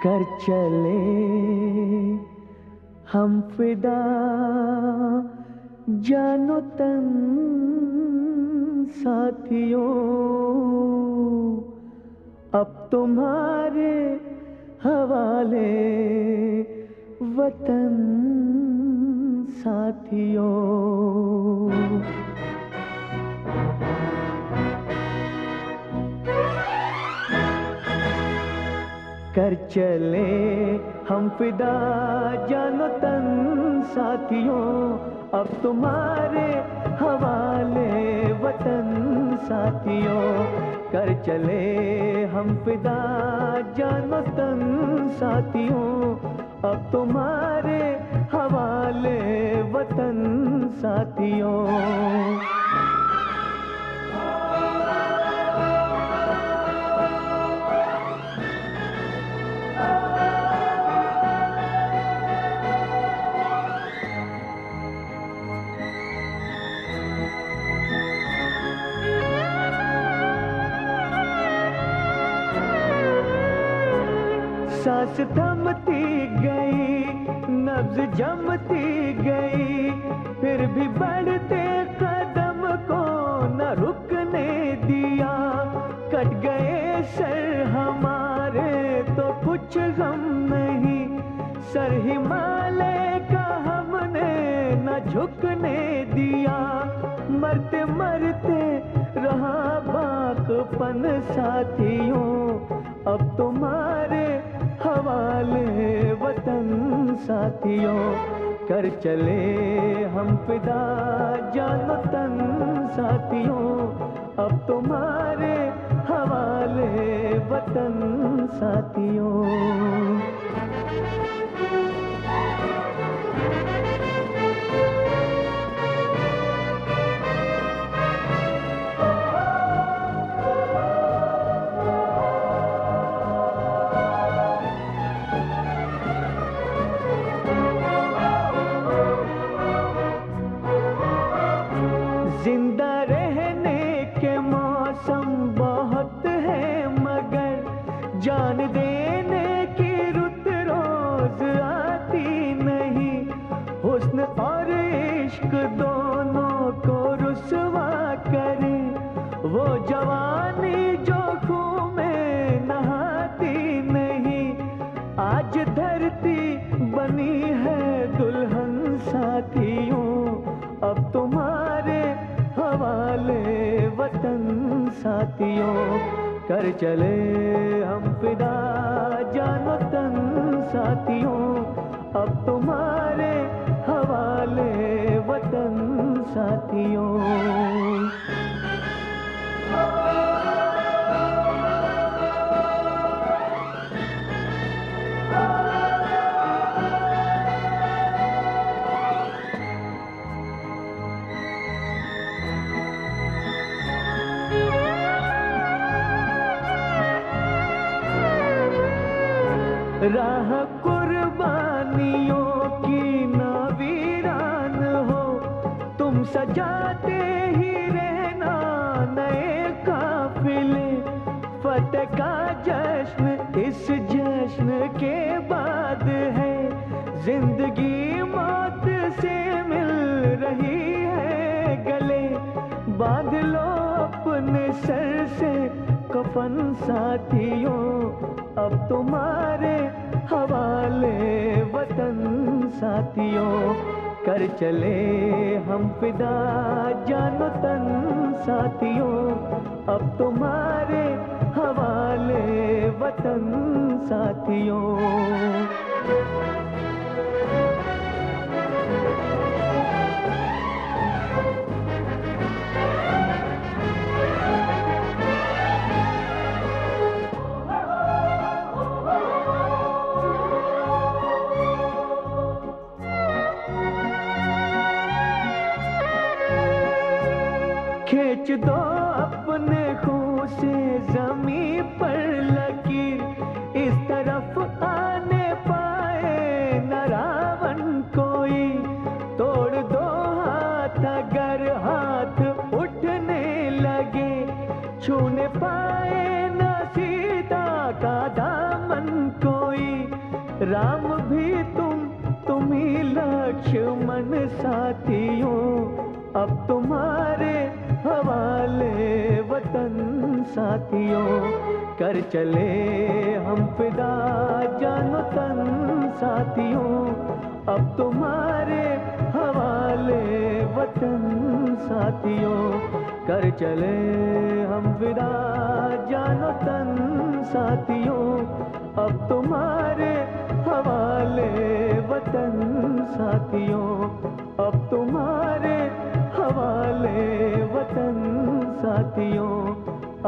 कर चले हम फिदा जानो तन साथियों, अब तुम्हारे हवाले वतन साथियों। कर चले हम फिदा जानो तन साथियों, अब तुम्हारे हवाले वतन साथियों। कर चले हम फिदा जानो तन साथियों, अब तुम्हारे हवाले वतन साथियों। सांस थमती गई, नब्ज जमती गई, फिर भी बढ़ते कदम को न रुकने दिया। कट गए सर हमारे तो कुछ गम नहीं, सर हिमालय का हमने न झुकने दिया। मरते मरते रहा बाकपन साथियों, अब तुम्हारे हवाले वतन साथियों। कर चले हम फिदा जानो तन साथियों, अब तुम्हारे हवाले वतन साथियों। जिंदा रहने के मौसम बहुत है, मगर जान देने की रुत रोज आती नहीं। हुस्न और इश्क दोनों को रुसवा करे, वो जवानी जो खून में नहाती नहीं। आज धरती बनी है दुल्हन साथियों, अब तुम्हारे हवाले वतन साथियों। कर चले हम फिदा जानो तन साथियों, अब तुम्हारे हवाले वतन साथियों। राह कुर्बानियों की न वीरान हो, तुम सजाते ही रहना नए काफिले। फतेह का जश्न इस जश्न के बाद है, जिंदगी मौत से मिल रही है गले। बांध लो अपने सर से कफन साथियों, अब तुम्हारे हवाले वतन साथियों। कर चले हम फिदा जानो तन साथियों, अब तुम्हारे हवाले वतन साथियों। खींच दो अपने खून से जमीन पर लकीर, इस तरफ आने पाए न रावण कोई। तोड़ दो हाथ अगर हाथ उठने लगे, छूने पाए न सीता का दामन कोई। राम भी तुम ही लक्ष्मण साथियों, अब तुम्हारे हवाले वतन साथियों। कर चले हम फिदा जानो तन साथियों, अब तुम्हारे हवाले वतन साथियों। कर चले हम फिदा जानो तन साथियों, अब तुम्हारे हवाले वतन साथियों, अब तुम्हारे हवाले वतन साथियों,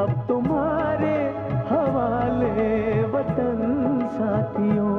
अब तुम्हारे हवाले वतन साथियों।